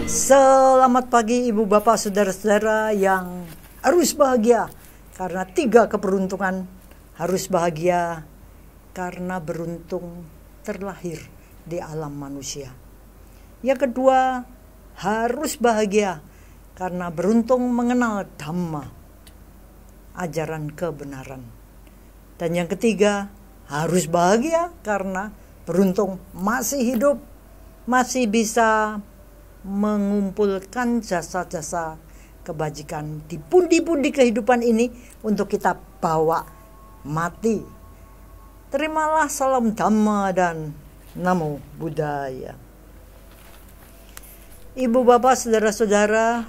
Selamat pagi ibu bapak saudara-saudara yang harus bahagia karena 3 keberuntungan. Harus bahagia karena beruntung terlahir di alam manusia. Yang kedua, harus bahagia karena beruntung mengenal Dhamma, ajaran kebenaran. Dan yang ketiga, harus bahagia karena beruntung masih hidup, masih bisa mengumpulkan jasa-jasa kebajikan di pundi-pundi kehidupan ini untuk kita bawa mati. Terimalah salam Dhamma dan Namo Buddhaya. Ibu bapak saudara-saudara,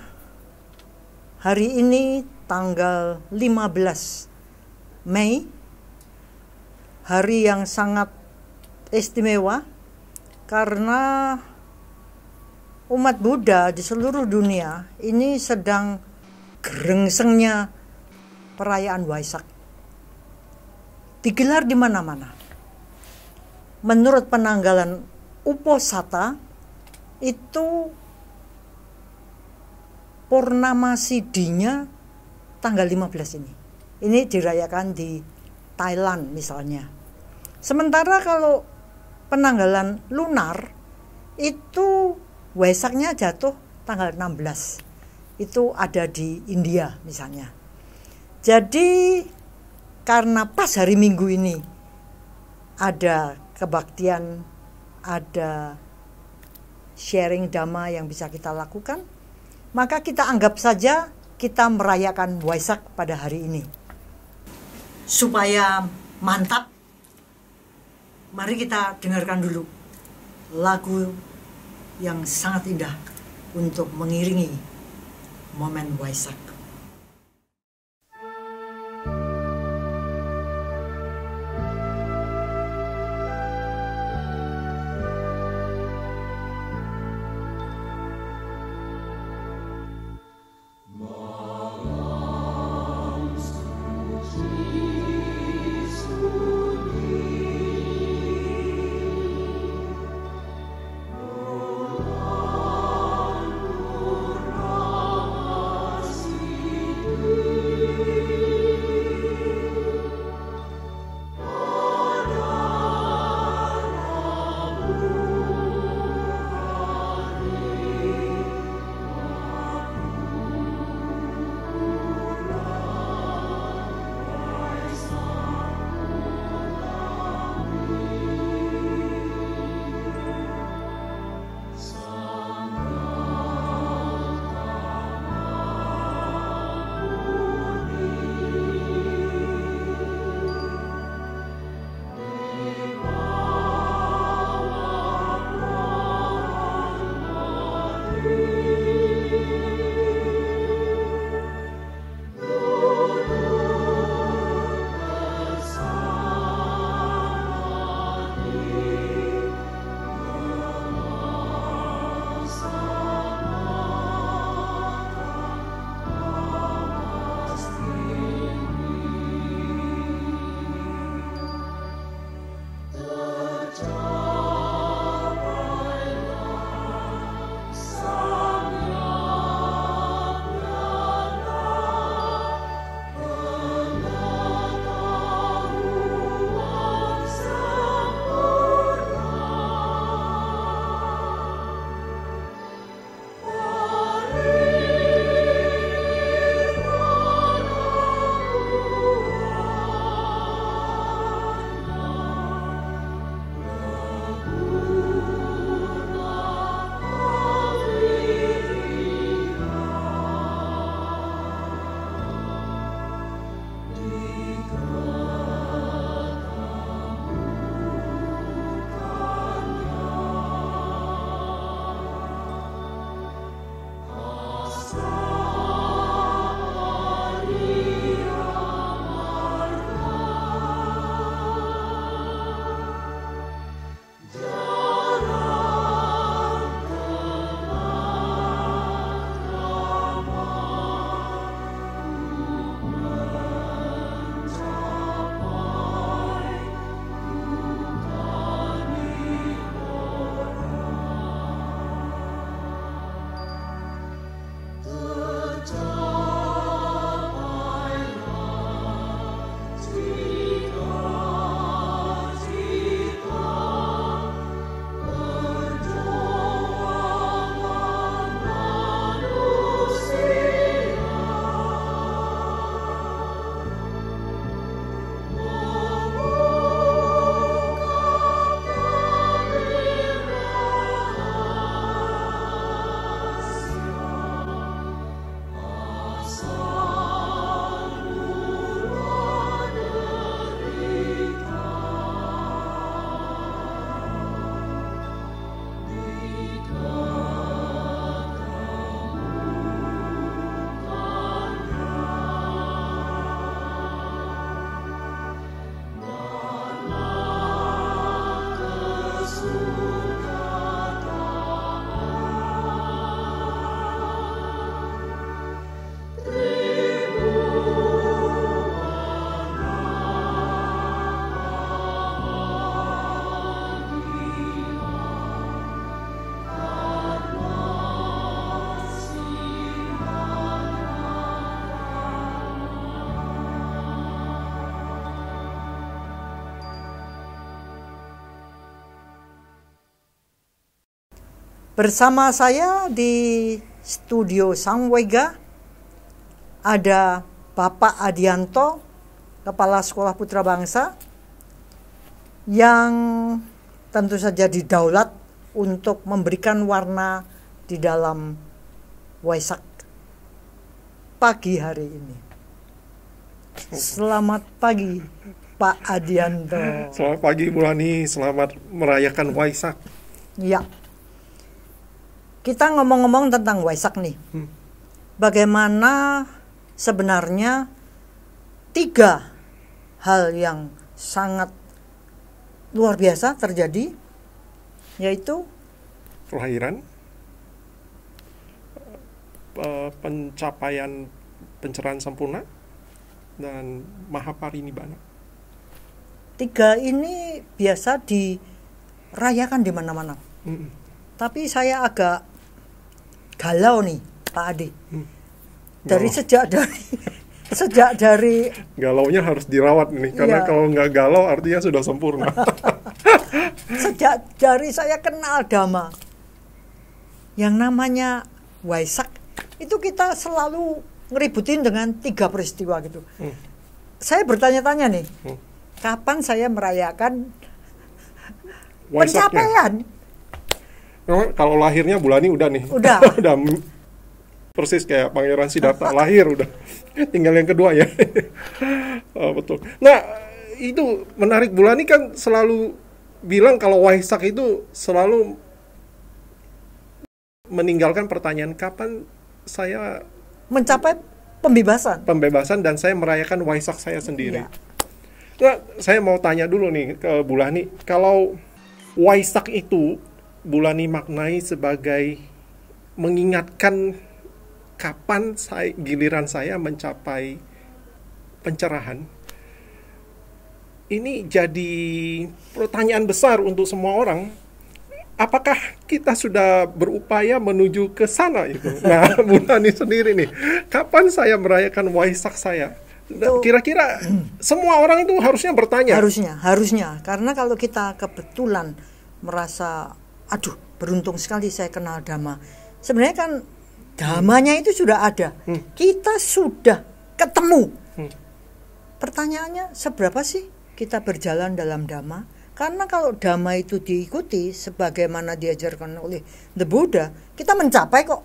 hari ini tanggal 15 Mei, hari yang sangat istimewa karena umat Buddha di seluruh dunia ini sedang gerengsengnya perayaan Waisak. Digelar di mana-mana. Menurut penanggalan Uposatha, itu Purnama Siddhinya tanggal 15 ini. Ini dirayakan di Thailand misalnya. Sementara kalau penanggalan lunar itu Waisaknya jatuh tanggal 16. Itu ada di India misalnya. Jadi karena pas hari Minggu ini ada kebaktian, ada sharing Dhamma yang bisa kita lakukan, maka kita anggap saja kita merayakan Waisak pada hari ini. Supaya mantap, mari kita dengarkan dulu lagu yang sangat indah untuk mengiringi momen Waisak. Bersama saya di studio Samwega ada Bapak Adianto, Kepala Sekolah Putra Bangsa, yang tentu saja didaulat untuk memberikan warna di dalam Waisak pagi hari ini. Selamat pagi, Pak Adianto. Selamat pagi, Bu Lani. Selamat merayakan Waisak. Ya, kita ngomong-ngomong tentang Waisak nih. Bagaimana sebenarnya 3 hal yang sangat luar biasa terjadi, yaitu Kelahiran, pencapaian pencerahan sempurna, dan Mahaparinibbana. 3 ini biasa dirayakan di mana-mana. Tapi saya agak galau nih, Pak Adi. Sejak dari Galaunya harus dirawat nih, karena kalau nggak galau artinya sudah sempurna. Sejak dari saya kenal Dhamma, yang namanya Waisak, itu kita selalu ngeributin dengan 3 peristiwa gitu. Saya bertanya-tanya nih, kapan saya merayakan pencapaian? Kalau lahirnya Bulani udah nih. Udah. Udah persis kayak Pangeran Siddhartha lahir udah. Tinggal yang kedua ya. Betul. Nah, itu menarik. Bulani kan selalu bilang kalau Waisak itu selalu meninggalkan pertanyaan kapan saya mencapai pembebasan dan saya merayakan Waisak saya sendiri. Iya. Nah, saya mau tanya dulu nih ke Bulani, kalau Waisak itu Bulani maknai sebagai mengingatkan kapan giliran saya mencapai pencerahan. Ini jadi pertanyaan besar untuk semua orang. Apakah kita sudah berupaya menuju ke sana itu? Nah, Bulani sendiri nih, kapan saya merayakan Waisak saya? Kira-kira semua orang itu harusnya bertanya. Harusnya. Karena kalau kita kebetulan merasa, aduh, beruntung sekali saya kenal Dhamma. Sebenarnya kan Dhammanya itu sudah ada. Kita sudah ketemu. Pertanyaannya, seberapa sih kita berjalan dalam Dhamma? Karena kalau Dhamma itu diikuti sebagaimana diajarkan oleh The Buddha, kita mencapai kok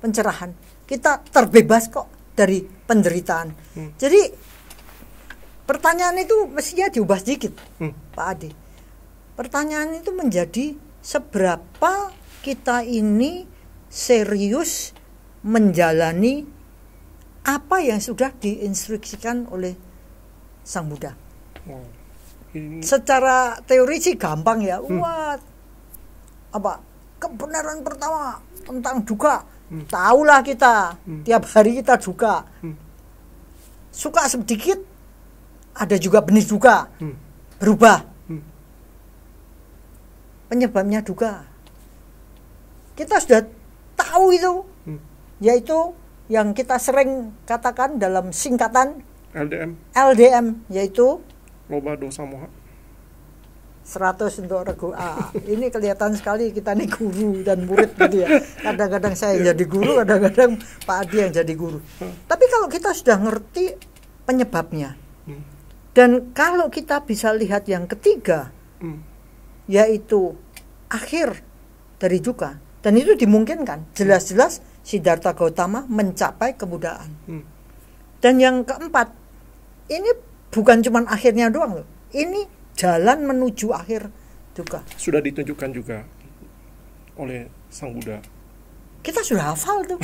pencerahan. Kita terbebas kok dari penderitaan. Jadi pertanyaan itu mestinya diubah sedikit, Pak Adi. Pertanyaan itu menjadi seberapa kita ini serius menjalani apa yang sudah diinstruksikan oleh Sang Buddha. Secara teori sih gampang ya. Kebenaran pertama tentang duka, tahulah kita, tiap hari kita duka. Suka sedikit, ada juga benih duka, berubah. Penyebabnya duka, kita sudah tahu itu, yaitu yang kita sering katakan dalam singkatan LDM, yaitu loba dosa moha 100 untuk regu A. Ini kelihatan sekali kita nih guru dan murid gitu ya. Kadang-kadang saya jadi guru, kadang-kadang Pak Adi yang jadi guru. Tapi kalau kita sudah ngerti penyebabnya, dan kalau kita bisa lihat yang ketiga, yaitu akhir dari duka, dan itu dimungkinkan. Jelas-jelas Siddhartha Gautama mencapai kebuddhaan. Dan yang keempat, ini bukan cuma akhirnya doang loh. Ini jalan menuju akhir duka. Sudah ditunjukkan juga oleh Sang Buddha. Kita sudah hafal tuh.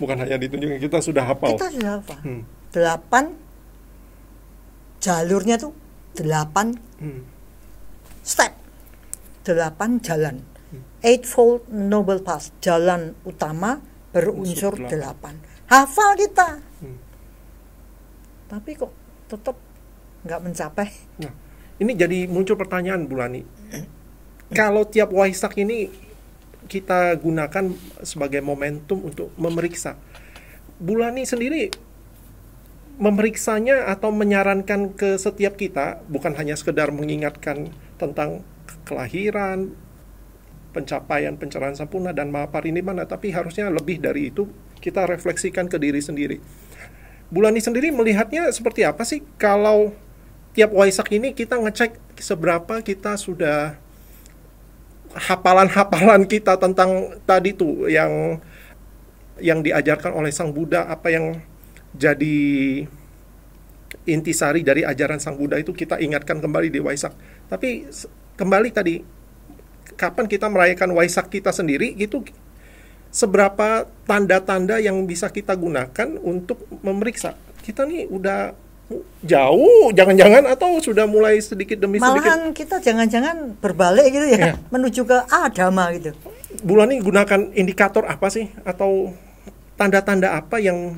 Bukan hanya ditunjukkan, kita sudah hafal. Kita sudah hafal. 8 jalurnya tuh 8 step. 8 jalan. Eightfold Noble Path, jalan utama berunsur 8. Hafal kita. Tapi kok tetap nggak mencapai. Nah, ini jadi muncul pertanyaan, Bulani. Kalau tiap Waisak ini kita gunakan sebagai momentum untuk memeriksa, Bulani sendiri memeriksanya atau menyarankan ke setiap kita, bukan hanya sekedar mengingatkan tentang kelahiran, pencapaian pencerahan sempurna dan mahaparinirvana, tapi harusnya lebih dari itu. Kita refleksikan ke diri sendiri. Bulani sendiri melihatnya seperti apa sih kalau tiap Waisak ini kita ngecek seberapa kita sudah hafalan-hafalan kita tentang tadi tuh yang diajarkan oleh Sang Buddha, apa yang jadi intisari dari ajaran Sang Buddha itu kita ingatkan kembali di Waisak. Tapi kembali tadi, kapan kita merayakan Waisak kita sendiri, gitu, seberapa tanda-tanda yang bisa kita gunakan untuk memeriksa kita nih udah jauh, jangan-jangan, atau sudah mulai sedikit demi sedikit. Malahan kita jangan-jangan berbalik gitu ya, menuju ke agama gitu. Bulani gunakan indikator apa sih, atau tanda-tanda apa yang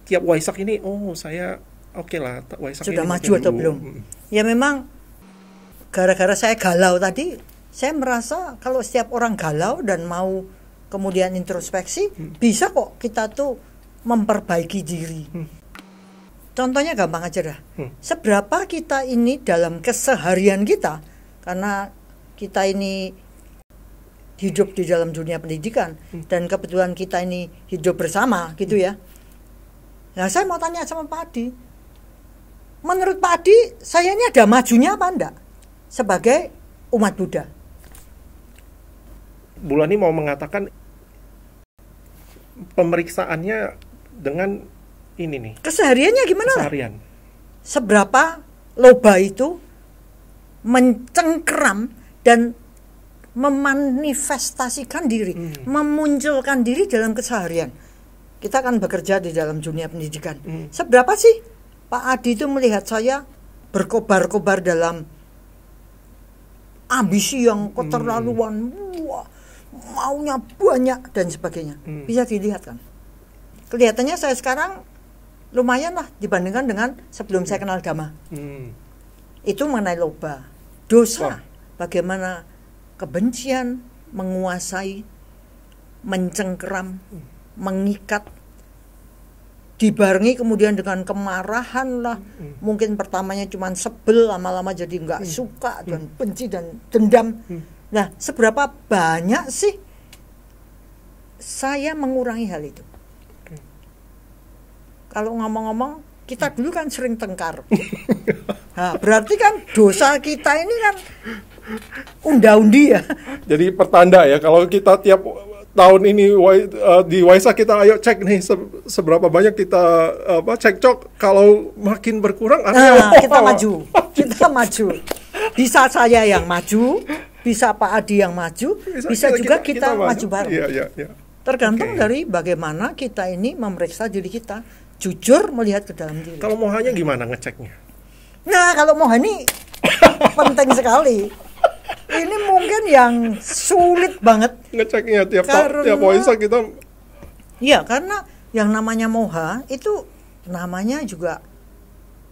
tiap Waisak ini, oh saya oke lah, Waisak sudah ini maju atau belum? Ya memang gara-gara saya galau tadi, saya merasa kalau setiap orang galau dan mau kemudian introspeksi, bisa kok kita tuh memperbaiki diri. Contohnya gampang aja dah. Seberapa kita ini dalam keseharian kita, karena kita ini hidup di dalam dunia pendidikan, dan kebetulan kita ini hidup bersama gitu ya. Nah saya mau tanya sama Pak Adi, menurut Pak Adi, saya ini ada majunya apa enggak sebagai umat Buddha? Bulani mau mengatakan pemeriksaannya dengan ini nih. Kesehariannya gimana? Keseharian. Seberapa loba itu mencengkeram dan memanifestasikan diri, memunculkan diri dalam keseharian. Kita kan bekerja di dalam dunia pendidikan. Seberapa sih Pak Adi itu melihat saya berkobar-kobar dalam ambisi yang keterlaluan, maunya banyak dan sebagainya. Bisa dilihat kan? Kelihatannya saya sekarang lumayan lah dibandingkan dengan sebelum saya kenal Dhamma. Itu mengenai loba. Dosa, bagaimana kebencian menguasai, mencengkeram, mengikat, dibarengi kemudian dengan kemarahan lah. Mungkin pertamanya cuma sebel, lama-lama jadi nggak suka dan benci dan dendam. Nah, seberapa banyak sih saya mengurangi hal itu? Kalau ngomong-ngomong, kita dulu kan sering tengkar. Nah, berarti kan dosa kita ini kan unda-undi ya. Jadi pertanda ya, kalau kita tiap tahun ini di Waisak kita ayo cek nih seberapa banyak kita cekcok. Kalau makin berkurang, kita maju. Kita maju. Bisa saya yang maju, bisa Pak Adi yang maju, bisa juga kita maju bareng. Iya. Tergantung dari bagaimana kita ini memeriksa diri kita. Jujur melihat ke dalam diri. Kalau mohanya gimana ngeceknya? Nah, kalau moha ini penting sekali. Ini mungkin yang sulit banget ngeceknya tiap Waisak kita. Iya, karena yang namanya moha itu namanya juga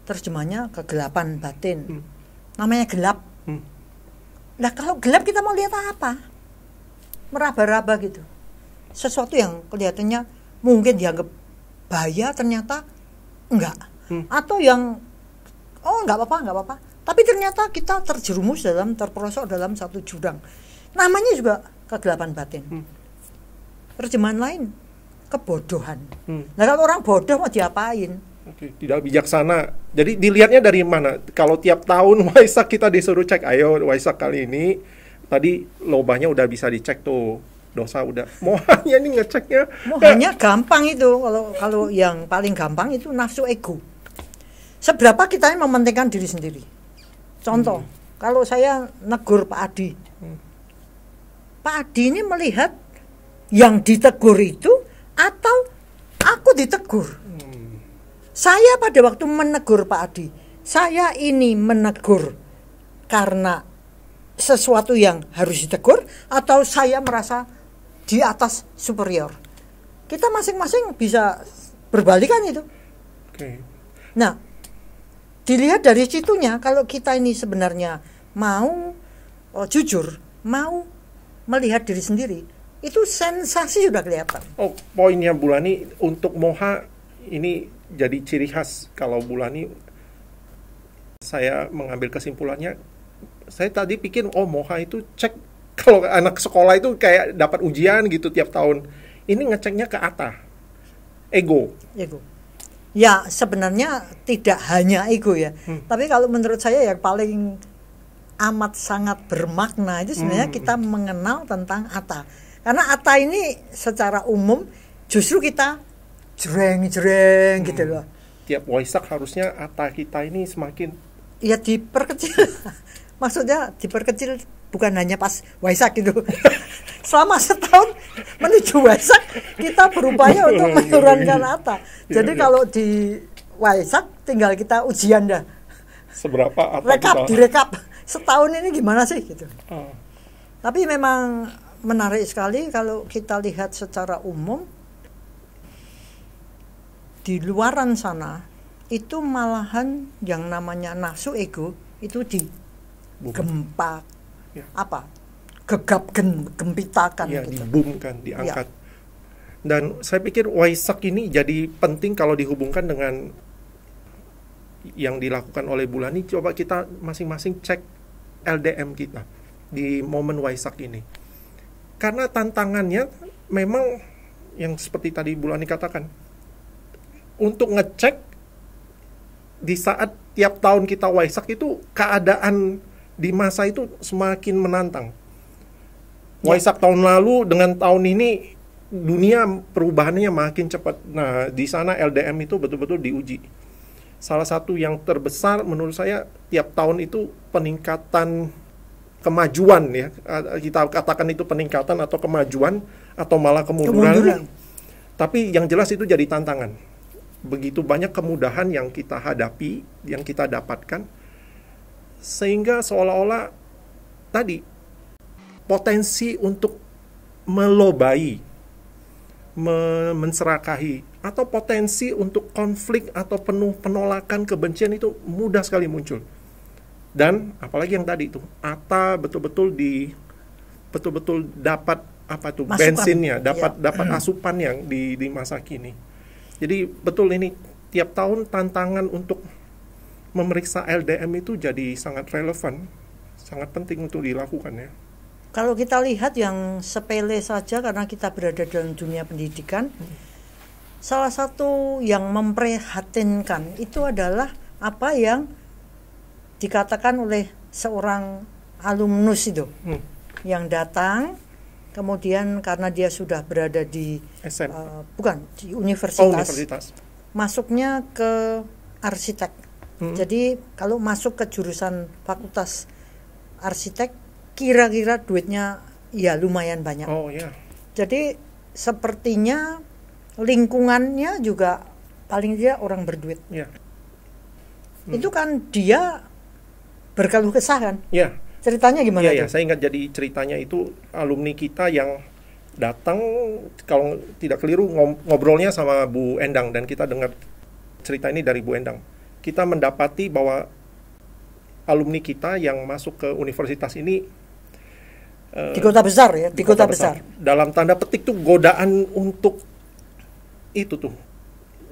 terjemahnya kegelapan batin. Namanya gelap. Nah, kalau gelap kita mau lihat apa? Meraba-raba gitu. Sesuatu yang kelihatannya mungkin dianggap bahaya, ternyata enggak. Atau yang enggak apa-apa. Tapi ternyata kita terperosok dalam satu jurang. Namanya juga kegelapan batin. Terjemahan lain, kebodohan. Nah, kalau orang bodoh mau diapain? Tidak bijaksana. Jadi dilihatnya dari mana? Kalau tiap tahun Waisak kita disuruh cek, ayo Waisak kali ini, tadi lobanya udah bisa dicek tuh. Dosa udah. Mohanya nih ngeceknya. Mohanya gampang itu. Kalau yang paling gampang itu nafsu ego. Seberapa kita ini mementingkan diri sendiri. Contoh, kalau saya negur Pak Adi. Pak Adi ini melihat yang ditegur itu atau aku ditegur. Saya pada waktu menegur Pak Adi, saya ini menegur karena sesuatu yang harus ditegur, atau saya merasa di atas superior. Kita masing-masing bisa berbalikan itu. Nah, dilihat dari situnya, kalau kita ini sebenarnya mau jujur, mau melihat diri sendiri, itu sensasi sudah kelihatan. Poinnya Bulani untuk moha ini jadi ciri khas. Kalau Bulani, saya mengambil kesimpulannya, saya tadi pikir moha itu cek Kalau anak sekolah itu kayak dapat ujian gitu tiap tahun. Ini ngeceknya ke ATA. Ego. Ya sebenarnya tidak hanya ego ya. Tapi kalau menurut saya yang paling amat sangat bermakna itu sebenarnya kita mengenal tentang ATA. Karena ATA ini secara umum justru kita jreng gitu loh. Tiap Waisak harusnya ATA kita ini semakin ya diperkecil. Maksudnya diperkecil bukan hanya pas Waisak gitu. Selama setahun menuju Waisak kita berupaya untuk menurunkan ATA. Jadi kalau di Waisak tinggal kita ujian dah. Seberapa ATA direkap setahun ini gimana sih gitu. Tapi memang menarik sekali kalau kita lihat secara umum di luaran sana itu malahan yang namanya nafsu ego itu digempak gempitakan gitu. Dibumkan, diangkat. Dan saya pikir Waisak ini jadi penting kalau dihubungkan dengan yang dilakukan oleh Bulani. Coba kita masing-masing cek LDM kita di momen Waisak ini. Karena tantangannya memang yang seperti tadi Bulani katakan, untuk ngecek di saat tiap tahun kita Waisak itu keadaan di masa itu semakin menantang. Waisak tahun lalu dengan tahun ini dunia perubahannya makin cepat. Nah, di sana LDM itu betul-betul diuji. Salah satu yang terbesar menurut saya tiap tahun itu peningkatan kemajuan ya. Kita katakan itu peningkatan atau kemajuan atau malah kemunduran. Tapi yang jelas itu jadi tantangan. Begitu banyak kemudahan yang kita hadapi, yang kita dapatkan, sehingga seolah-olah tadi potensi untuk melobai, menserakahi, atau potensi untuk konflik atau penolakan kebencian itu mudah sekali muncul. Dan apalagi yang tadi itu ATA betul-betul dapat masukan, bensinnya, dapat asupan yang di masa kini. Jadi betul ini tiap tahun tantangan untuk memeriksa LDM itu jadi sangat relevan, sangat penting untuk dilakukan ya. Kalau kita lihat yang sepele saja karena kita berada dalam dunia pendidikan, salah satu yang memprihatinkan itu adalah apa yang dikatakan oleh seorang alumnus itu yang datang, kemudian karena dia sudah berada di di universitas, masuknya ke arsitek. Jadi kalau masuk ke jurusan fakultas arsitek, kira-kira duitnya ya lumayan banyak. Jadi sepertinya lingkungannya juga paling tidak orang berduit. Itu kan dia berkeluh kesah kan? Ceritanya gimana? Saya ingat jadi ceritanya itu alumni kita yang datang, kalau tidak keliru ngobrolnya sama Bu Endang, dan kita dengar cerita ini dari Bu Endang. Kita mendapati bahwa alumni kita yang masuk ke universitas ini di kota besar ya, di kota besar. Dalam tanda petik tuh godaan untuk itu tuh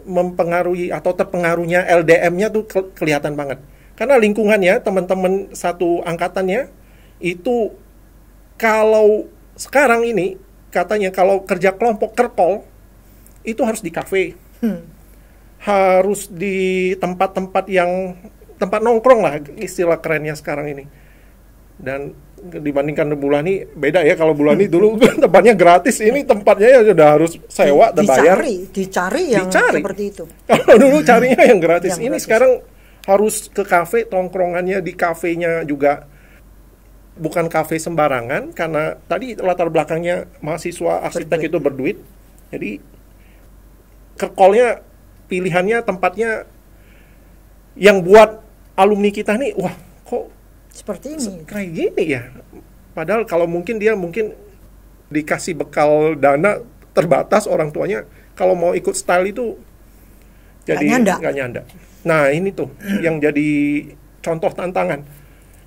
mempengaruhi atau terpengaruhnya LDM-nya tuh kelihatan banget. Karena lingkungannya, teman-teman satu angkatannya itu kalau sekarang ini katanya kalau kerja kelompok kerkol itu harus di kafe. Harus di tempat-tempat yang tempat nongkrong lah istilah kerennya sekarang ini. Dan dibandingkan Bulani beda ya, kalau Bulani dulu tempatnya gratis, ini tempatnya ya sudah harus sewa dan bayar. Dicari yang seperti itu. Kalau dulu carinya yang gratis, ini gratis. Sekarang harus ke kafe, tongkrongannya di kafenya juga bukan kafe sembarangan, karena tadi latar belakangnya mahasiswa arsitek itu berduit. Jadi kerkolnya pilihannya tempatnya yang buat alumni kita nih, wah kok seperti ini kayak gini ya. Padahal kalau mungkin dia dikasih bekal dana terbatas orang tuanya, kalau mau ikut style itu jadi nggak nyanda. Nah ini tuh yang jadi contoh tantangan.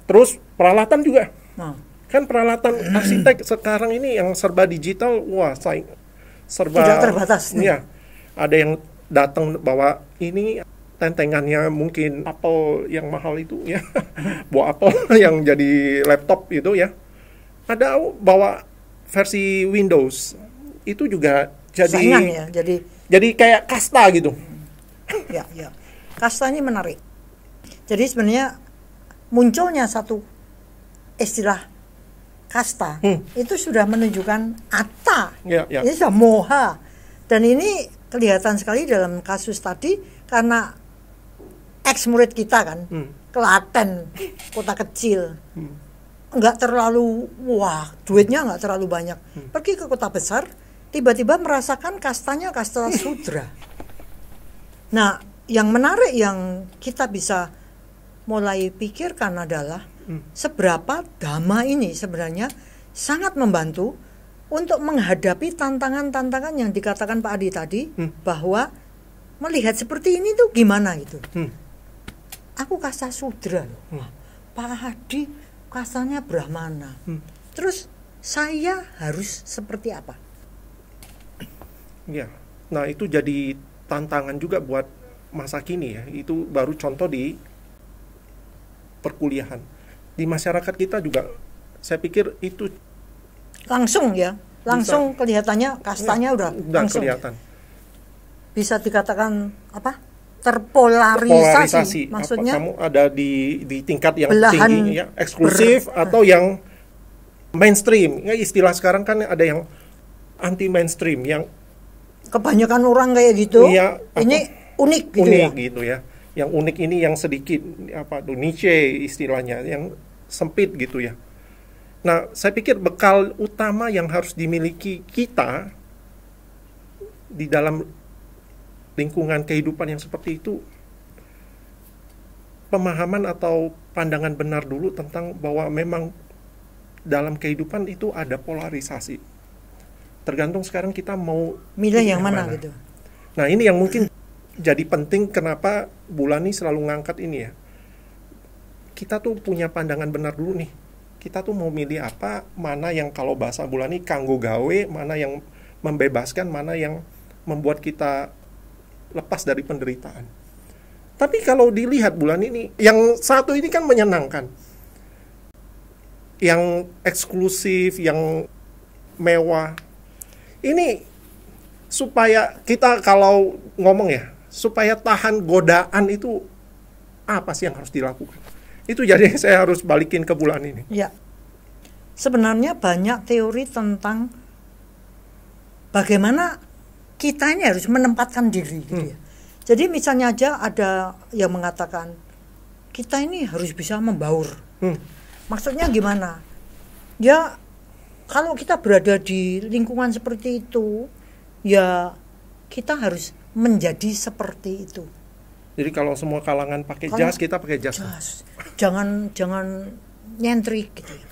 Terus peralatan juga, kan peralatan arsitek sekarang ini yang serba digital, wah serba tidak terbatas. Ya, ada yang datang bawa ini tentengannya mungkin Apple yang mahal itu ya, buah Apple yang jadi laptop itu ya. Ada bawa versi Windows itu juga Saingan jadi ya, jadi kayak kasta gitu. ya. Kasta ini menarik. Jadi sebenarnya munculnya satu istilah kasta itu sudah menunjukkan atta. Ya. Ini sudah moha. Dan ini kelihatan sekali dalam kasus tadi karena ex murid kita kan, Klaten, kota kecil. Nggak terlalu, duitnya nggak terlalu banyak. Pergi ke kota besar, tiba-tiba merasakan kastanya kasta sudra. Nah, yang menarik yang kita bisa mulai pikirkan adalah seberapa dhamma ini sebenarnya sangat membantu untuk menghadapi tantangan-tantangan yang dikatakan Pak Adi tadi, bahwa melihat seperti ini tuh gimana gitu. Aku kasta sudra loh. Pak Adi kastanya brahmana. Terus saya harus seperti apa? Ya. Nah, itu jadi tantangan juga buat masa kini ya. Itu baru contoh di perkuliahan. Di masyarakat kita juga saya pikir itu Langsung ya. Langsung bisa, kelihatannya kastanya udah langsung kelihatan. Bisa dikatakan apa? Terpolarisasi. Maksudnya kamu ada di tingkat yang belahan tinggi ya, eksklusif atau yang mainstream. Ya, istilah sekarang kan ada yang anti mainstream, yang kebanyakan orang kayak gitu. Ya, ini unik gitu unik ya. Gitu ya. Yang unik ini yang sedikit niche istilahnya, yang sempit gitu ya. Nah, saya pikir bekal utama yang harus dimiliki kita di dalam lingkungan kehidupan yang seperti itu, pemahaman atau pandangan benar dulu tentang bahwa memang dalam kehidupan itu ada polarisasi. Tergantung sekarang kita mau milih yang mana gitu. Nah, ini yang mungkin jadi penting kenapa Bulani selalu ngangkat ini ya. Kita tuh punya pandangan benar dulu nih. Kita tuh mau milih apa, mana yang kalau bahasa Bulani kanggo gawe, mana yang membebaskan, mana yang membuat kita lepas dari penderitaan. Tapi kalau dilihat bulan ini, yang satu ini kan menyenangkan, yang eksklusif, yang mewah. Ini supaya kita kalau ngomong ya, supaya tahan godaan itu apa sih yang harus dilakukan? Itu jadi saya harus balikin ke bulan ini. Ya, sebenarnya banyak teori tentang bagaimana kita ini harus menempatkan diri gitu ya. Jadi misalnya aja ada yang mengatakan kita ini harus bisa membaur. Maksudnya gimana? Ya kalau kita berada di lingkungan seperti itu, ya kita harus menjadi seperti itu. Jadi kalau semua kalangan pakai jas, kita pakai jas. Jangan nyentrik gitu ya.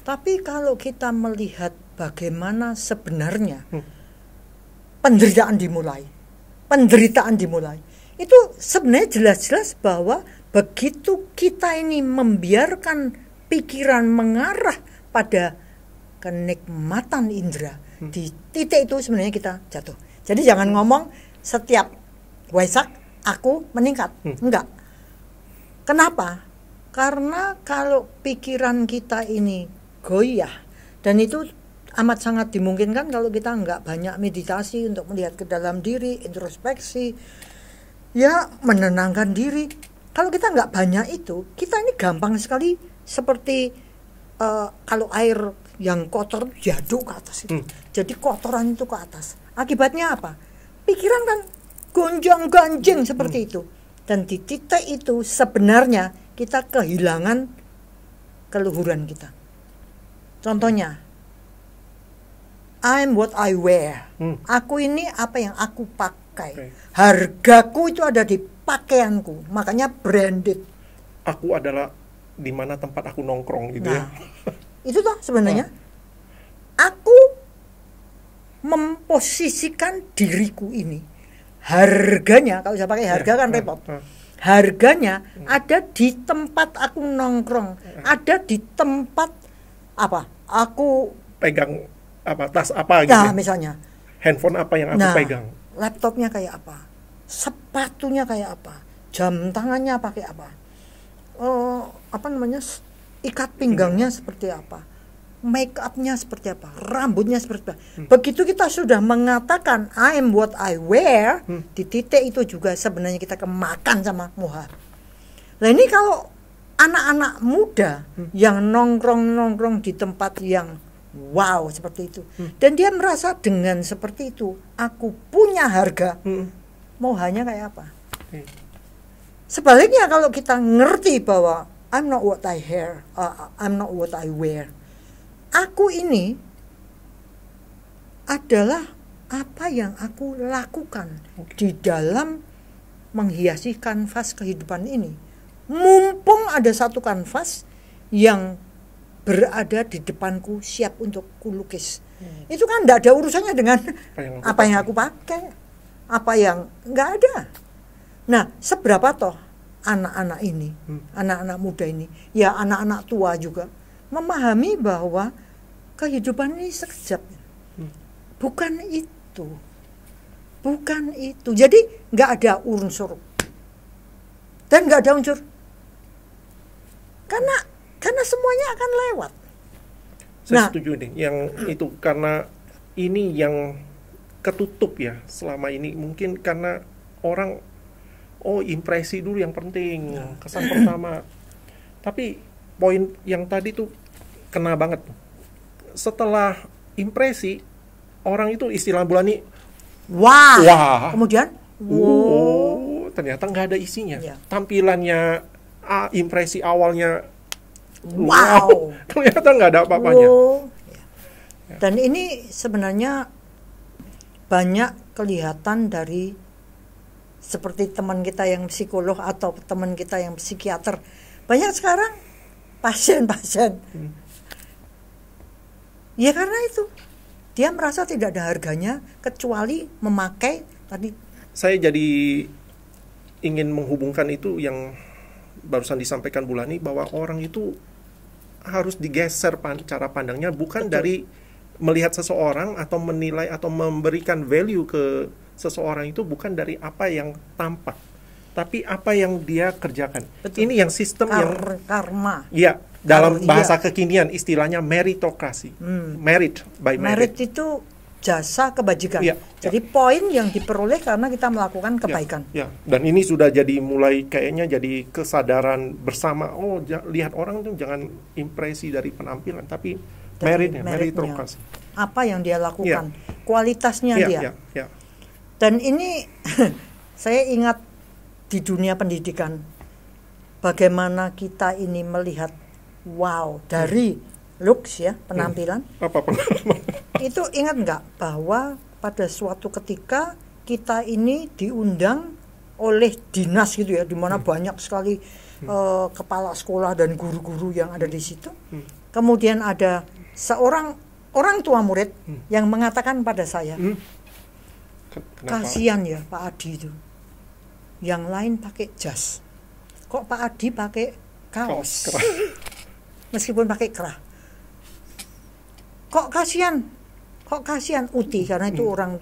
Tapi kalau kita melihat bagaimana sebenarnya penderitaan dimulai. Itu sebenarnya jelas-jelas bahwa begitu kita ini membiarkan pikiran mengarah pada kenikmatan indera, di titik itu sebenarnya kita jatuh. Jadi jangan ngomong setiap Waisak aku meningkat. Enggak. Kenapa? Karena kalau pikiran kita ini goyah, dan itu amat sangat dimungkinkan kalau kita nggak banyak meditasi untuk melihat ke dalam diri, introspeksi, ya menenangkan diri. Kalau kita nggak banyak itu, kita ini gampang sekali seperti kalau air yang kotor jatuh ke atas itu. Jadi kotoran itu ke atas. Akibatnya apa? Pikiran kan gonjang-ganjing seperti itu. Dan di titik itu sebenarnya kita kehilangan keluhuran kita. Contohnya, I'm what I wear. Aku ini apa yang aku pakai. Hargaku itu ada di pakaianku. Makanya branded. Aku adalah di mana tempat aku nongkrong gitu ya. Itu tuh sebenarnya. Aku memposisikan diriku ini. Harganya, kalau saya pakai harga kan repot. Harganya ada di tempat aku nongkrong. Ada di tempat apa? Aku pegang apa, tas apa gitu. Nah, misalnya handphone apa yang aku pegang, laptopnya kayak apa, sepatunya kayak apa, jam tangannya pakai apa, ikat pinggangnya seperti apa, make upnya seperti apa, rambutnya seperti apa. Begitu kita sudah mengatakan I am what I wear, di titik itu juga sebenarnya kita kemakan sama moha. Nah ini kalau anak-anak muda yang nongkrong di tempat yang wow seperti itu, dan dia merasa dengan seperti itu aku punya harga, mohanya kayak apa? Sebaliknya kalau kita ngerti bahwa I'm not what I hear, I'm not what I wear. Aku ini adalah apa yang aku lakukan di dalam menghiasi kanvas kehidupan ini. Mumpung ada satu kanvas yang berada di depanku siap untuk kulukis. Itu kan tidak ada urusannya dengan apa yang aku pakai, apa yang nggak ada. Nah, seberapa toh anak-anak ini, anak-anak muda ini, ya anak-anak tua juga memahami bahwa kehidupan ini sekejap. Bukan itu. Bukan itu. Jadi nggak ada unsur. Dan nggak ada unsur. Karena semuanya akan lewat. Saya setuju nih, yang itu karena ini yang ketutup ya selama ini. Mungkin karena orang impresi dulu yang penting, kesan pertama. Tapi poin yang tadi tuh kena banget. Setelah impresi, orang itu istilah Bulani, wah. Kemudian, ternyata nggak ada isinya. Ya. Tampilannya, impresi awalnya, wow. Ternyata nggak ada apa-apanya. Dan ini sebenarnya banyak kelihatan dari seperti teman kita yang psikolog atau teman kita yang psikiater. Banyak sekarang pasien-pasien. Ya karena itu. Dia merasa tidak ada harganya kecuali memakai tadi. Saya jadi ingin menghubungkan itu yang barusan disampaikan Bulani, bahwa orang itu harus digeser cara pandangnya, bukan dari melihat seseorang atau menilai atau memberikan value ke seseorang itu bukan dari apa yang tampak, tapi apa yang dia kerjakan. Betul. Ini yang sistem yang karma. Iya, dalam bahasa kekinian istilahnya meritokrasi. Merit by merit. Merit itu jasa kebajikan. Jadi poin yang diperoleh karena kita melakukan kebaikan. Dan ini sudah jadi mulai kayaknya jadi kesadaran bersama. Lihat orang tuh jangan impresi dari penampilan, tapi meritnya, meritokrasi. Apa yang dia lakukan, kualitasnya dia. Dan ini saya ingat di dunia pendidikan bagaimana kita ini melihat dari looks ya, penampilan. Apa pengalaman? Itu ingat nggak bahwa pada suatu ketika kita ini diundang oleh dinas gitu ya, di mana banyak sekali kepala sekolah dan guru-guru yang ada di situ. Kemudian ada seorang orang tua murid yang mengatakan pada saya, kasihan ya Pak Adi itu, yang lain pakai jas, kok Pak Adi pakai kaos meskipun pakai kerah. Kok kasihan Uti, karena itu orang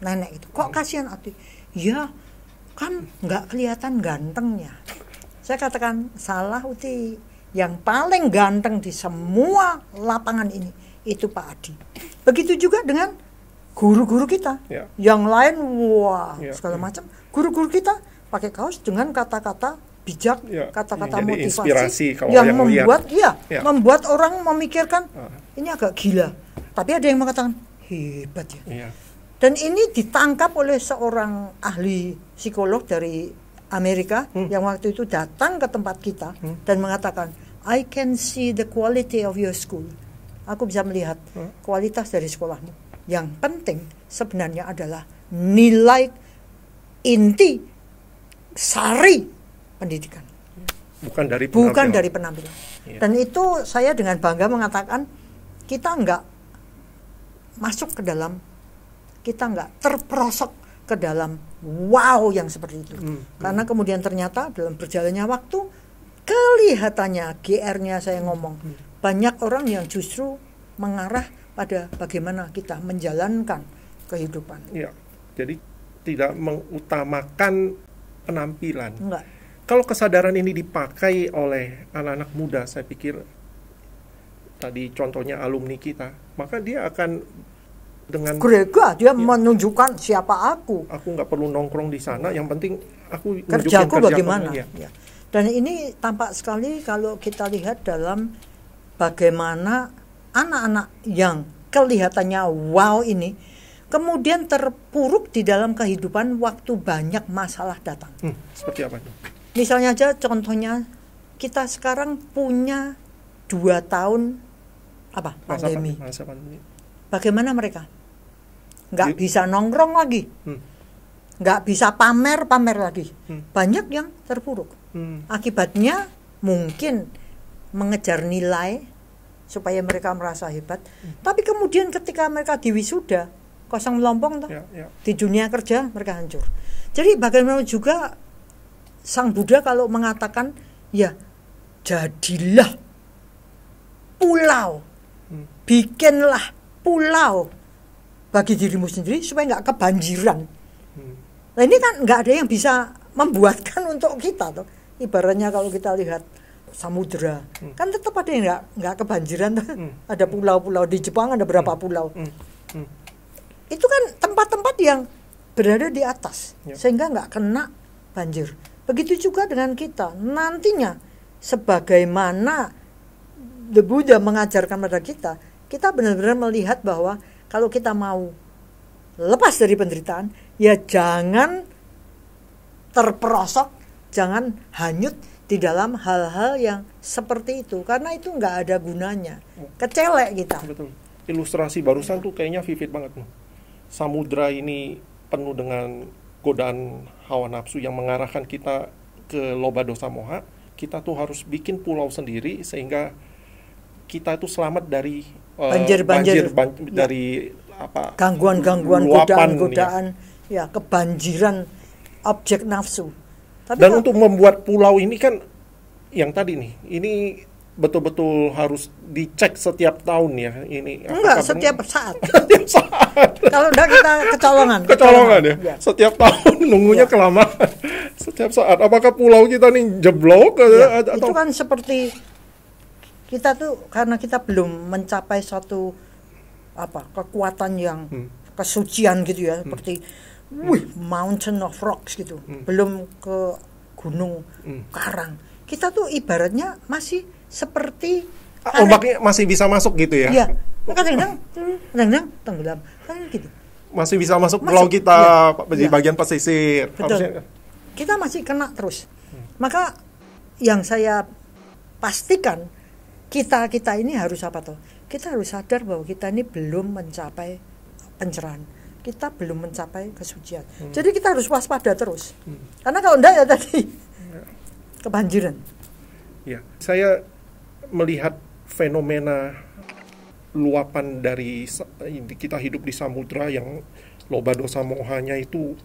nenek itu. Kok kasihan Uti? Ya kan nggak kelihatan gantengnya. Saya katakan salah Uti, yang paling ganteng di semua lapangan ini itu Pak Adi. Begitu juga dengan guru-guru kita, yang lain segala macam. Guru-guru kita pakai kaos dengan kata-kata bijak, kata-kata motivasi yang membuat orang memikirkan ini agak gila. Tapi ada yang mengatakan hebat ya. Dan ini ditangkap oleh seorang ahli psikolog dari Amerika yang waktu itu datang ke tempat kita dan mengatakan, I can see the quality of your school. Aku bisa melihat kualitas dari sekolahmu. Yang penting sebenarnya adalah nilai inti sari pendidikan, bukan dari penampilan. Dan itu saya dengan bangga mengatakan kita enggak masuk ke dalam, kita enggak terperosok ke dalam yang seperti itu. Karena kemudian ternyata dalam berjalannya waktu kelihatannya GR-nya saya ngomong, banyak orang yang justru mengarah pada bagaimana kita menjalankan kehidupan. Jadi tidak mengutamakan penampilan. Enggak. Kalau kesadaran ini dipakai oleh anak-anak muda, saya pikir tadi contohnya alumni kita, maka dia akan dengan Grega, dia menunjukkan siapa aku nggak perlu nongkrong di sana, yang penting aku kerjaku nunjukin bagaimana. ya. Ya. Dan ini tampak sekali kalau kita lihat dalam bagaimana anak-anak yang kelihatannya wow ini kemudian terpuruk di dalam kehidupan waktu banyak masalah datang. Seperti apa itu? Misalnya aja contohnya kita sekarang punya 2 tahun pandemi. Masa pandemi. Bagaimana mereka? Nggak bisa nongkrong lagi, nggak bisa pamer lagi. Banyak yang terpuruk. Akibatnya mungkin mengejar nilai supaya mereka merasa hebat. Tapi kemudian ketika mereka diwisuda, kosong melompong toh. Di dunia kerja mereka hancur. Jadi bagaimana juga Sang Buddha kalau mengatakan, ya jadilah pulau, bikinlah pulau bagi dirimu sendiri supaya nggak kebanjiran. Nah ini kan nggak ada yang bisa membuatkan untuk kita tuh. Ibaratnya kalau kita lihat samudera, kan tetap ada yang nggak kebanjiran tuh. Ada pulau-pulau di Jepang, ada berapa pulau. Itu kan tempat-tempat yang berada di atas, sehingga nggak kena banjir. Begitu juga dengan kita nantinya, sebagaimana The Buddha mengajarkan pada kita benar-benar melihat bahwa kalau kita mau lepas dari penderitaan, ya jangan terperosok, jangan hanyut di dalam hal-hal yang seperti itu, karena itu nggak ada gunanya. Kecelek kita. Betul. Ilustrasi barusan tuh kayaknya vivid banget nih. Samudra ini penuh dengan godaan hawa nafsu yang mengarahkan kita ke loba dosa moha. Kita tuh harus bikin pulau sendiri sehingga kita itu selamat dari banjir dari gangguan-gangguan, godaan-godaan, ya kebanjiran objek nafsu. Tapi dan untuk membuat pulau ini kan yang tadi nih, ini betul-betul harus dicek setiap tahun ya. Ini enggak setiap saat. Setiap saat. Kalau enggak kita kecolongan ya. Setiap tahun nunggunya kelamaan. Setiap saat. Apakah pulau kita nih jeblok atau itu kan seperti kita tuh karena kita belum mencapai suatu kekuatan yang kesucian gitu ya, seperti mountain of rocks gitu. Belum ke gunung karang. Kita tuh ibaratnya masih seperti ombaknya masih bisa masuk gitu ya. Iya. Kadang-kadang tenggelam. Kan gitu. Masih bisa masuk pulau kita di bagian pesisir. Betul. Kita masih kena terus. Maka yang saya pastikan kita ini harus apa toh? Kita harus sadar bahwa kita ini belum mencapai pencerahan. Kita belum mencapai kesucian. Jadi kita harus waspada terus. Karena kalau enggak ya tadi kebanjiran. Ya, saya melihat fenomena luapan dari kita hidup di samudra yang loba dosa mohanya itu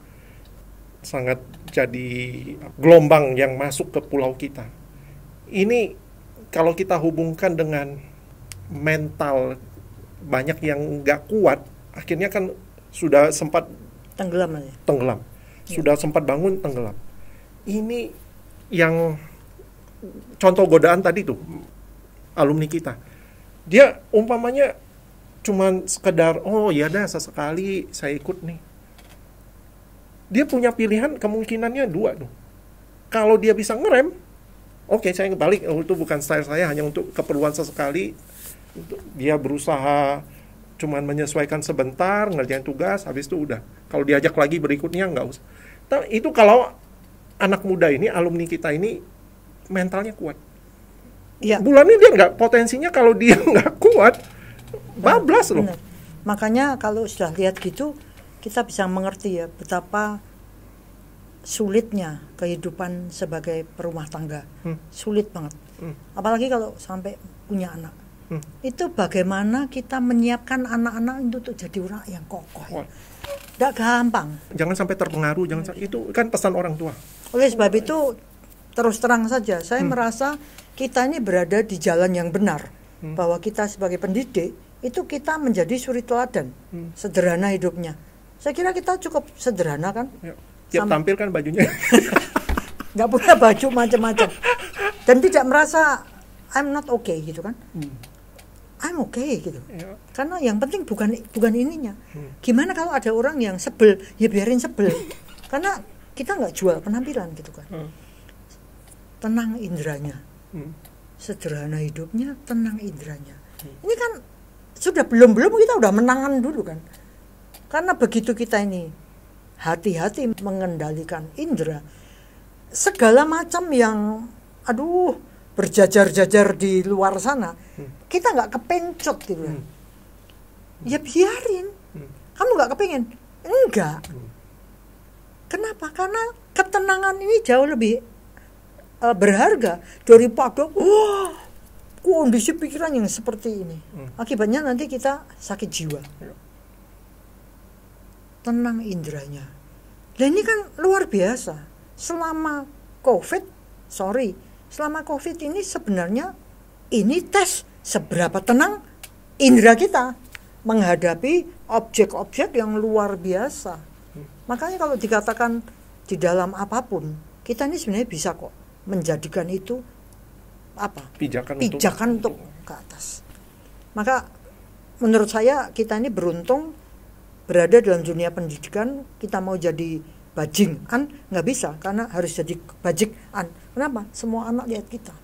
sangat jadi gelombang yang masuk ke pulau kita. Ini kalau kita hubungkan dengan mental banyak yang nggak kuat, akhirnya kan sudah sempat tenggelam. Sudah sempat bangun tenggelam. Ini yang contoh godaan tadi tuh alumni kita, dia umpamanya cuman sekedar sesekali saya ikut nih. Dia punya pilihan, kemungkinannya 2 tuh. Kalau dia bisa ngerem, oke, saya balik, itu bukan style saya, hanya untuk keperluan sesekali. Dia berusaha cuman menyesuaikan sebentar, ngerjain tugas, habis itu udah. Kalau diajak lagi berikutnya nggak usah. Itu kalau anak muda ini, alumni kita ini mentalnya kuat. Ya. Bulan ini dia nggak, potensinya kalau dia nggak kuat, bablas loh. Benar. Makanya kalau sudah lihat gitu, kita bisa mengerti ya betapa sulitnya kehidupan sebagai perumah tangga. Sulit banget. Apalagi kalau sampai punya anak. Itu bagaimana kita menyiapkan anak-anak untuk jadi orang yang kokoh. Nggak gampang. Jangan sampai terpengaruh, itu kan pesan orang tua. Oleh sebab itu, terus terang saja, saya merasa kita ini berada di jalan yang benar. Bahwa kita sebagai pendidik, itu kita menjadi suri teladan. Sederhana hidupnya. Saya kira kita cukup sederhana kan. Tiap tampil kan bajunya. Nggak punya baju macam-macam. Dan tidak merasa I'm not okay gitu kan. I'm okay gitu. Ya. Karena yang penting bukan ininya. Gimana kalau ada orang yang sebel, ya biarin sebel. Karena kita nggak jual penampilan gitu kan. Tenang indranya. Sederhana hidupnya, tenang indranya. Ini kan sudah belum kita udah menangan dulu kan. Karena begitu kita ini hati-hati mengendalikan indera, segala macam yang berjajar-jajar di luar sana, kita nggak kepencot gitu. Ya biarin. Kamu nggak kepingin? Enggak. Kenapa? Karena ketenangan ini jauh lebih berharga daripada kondisi pikiran yang seperti ini. Akibatnya nanti kita sakit jiwa. Tenang indranya. Dan ini kan luar biasa. Selama COVID ini sebenarnya ini tes seberapa tenang indera kita menghadapi objek-objek yang luar biasa. Makanya kalau dikatakan di dalam apapun, kita ini sebenarnya bisa kok menjadikan itu pijakan untuk ke atas. Maka menurut saya kita ini beruntung berada dalam dunia pendidikan. Kita mau jadi bajingan nggak bisa, karena harus jadi bajikan. Kenapa? Semua anak lihat kita.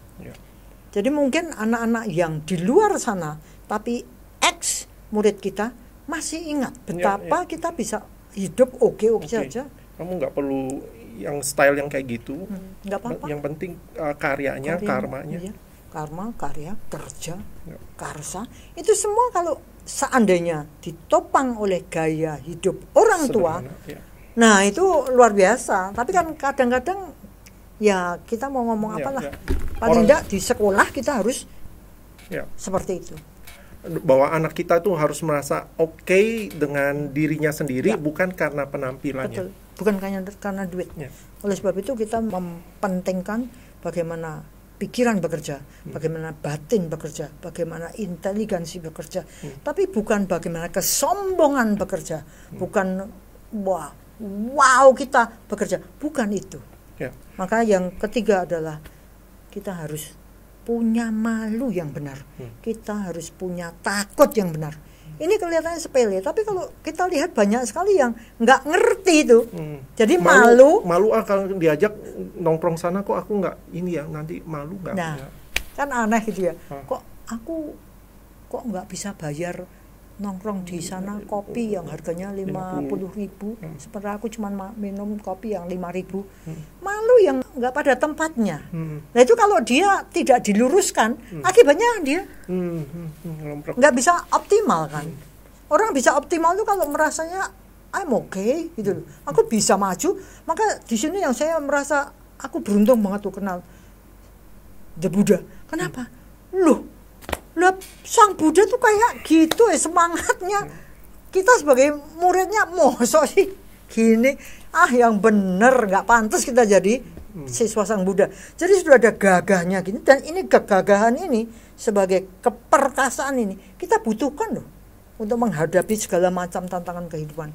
Jadi mungkin anak-anak yang di luar sana tapi ex murid kita masih ingat betapa kita bisa hidup oke saja. Kamu nggak perlu yang style yang kayak gitu. Nggak apa-apa. Yang penting karyanya, karmanya. Iya. Karma, karya, kerja, karsa, itu semua kalau seandainya ditopang oleh gaya hidup orang tua, nah itu luar biasa. Tapi kan kadang-kadang ya kita mau ngomong apalah, paling tidak di sekolah kita harus seperti itu. Bahwa anak kita tuh harus merasa oke dengan dirinya sendiri, bukan karena penampilannya. Betul. Bukan karena duitnya. Oleh sebab itu kita mempentingkan bagaimana pikiran bekerja, bagaimana batin bekerja, bagaimana inteligensi bekerja, tapi bukan bagaimana kesombongan bekerja, bukan wow kita bekerja, bukan itu. Maka yang ketiga adalah kita harus punya malu yang benar, kita harus punya takut yang benar. Ini kelihatannya sepele, tapi kalau kita lihat banyak sekali yang nggak ngerti itu. Jadi malu akan diajak nongkrong sana, kok aku nggak ini ya, nanti malu nggak. Nah, kan aneh gitu ya. Kok aku nggak bisa bayar nongkrong di sana kopi yang harganya 50.000, sementara aku cuma minum kopi yang 5.000. Malu yang nggak pada tempatnya. Nah itu kalau dia tidak diluruskan, akibatnya dia nggak bisa optimal kan. Orang bisa optimal itu kalau merasanya I'm okay gitu loh. Aku bisa maju. Maka di sini yang saya merasa aku beruntung banget tuh kenal The Buddha. Kenapa? Sang Buddha tuh kayak gitu semangatnya. Kita sebagai muridnya mosok sih gini, yang bener nggak pantas kita jadi siswa Sang Buddha. Jadi sudah ada gagahnya gini, dan ini kegagahan ini sebagai keperkasaan ini kita butuhkan loh untuk menghadapi segala macam tantangan kehidupan.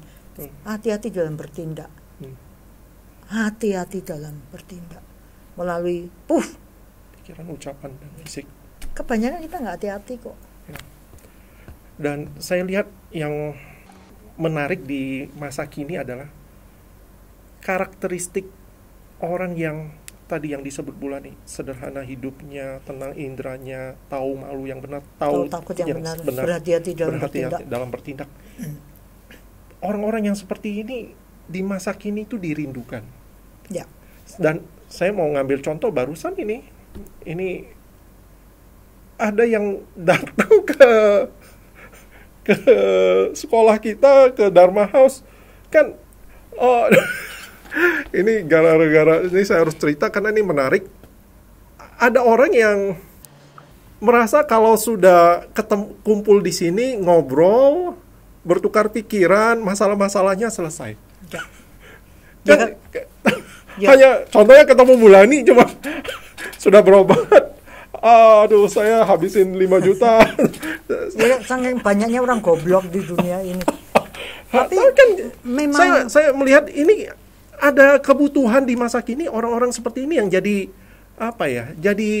Hati-hati dalam bertindak. Hati-hati dalam bertindak melalui pikiran, ucapan, dan fisik. Kebanyakan kita nggak hati-hati kok. Dan saya lihat yang menarik di masa kini adalah karakteristik orang yang tadi yang disebut Bulani, sederhana hidupnya, tenang indranya, tahu malu yang benar, tahu takut yang benar, berhati-hati dalam bertindak. Orang-orang yang seperti ini di masa kini itu dirindukan. Ya. Dan saya mau ngambil contoh barusan ini ada yang datang ke sekolah kita, ke Dharma House kan. Ini gara-gara ini saya harus cerita karena ini menarik. Ada orang yang merasa kalau sudah kumpul di sini, ngobrol, bertukar pikiran, masalah-masalahnya selesai. Hanya contohnya ketemu Bulani cuma sudah berobat. Aduh, saya habisin 5 juta. Ya, saking banyaknya orang goblok di dunia ini. Tapi kan memang saya melihat ini ada kebutuhan di masa kini, orang-orang seperti ini yang jadi jadi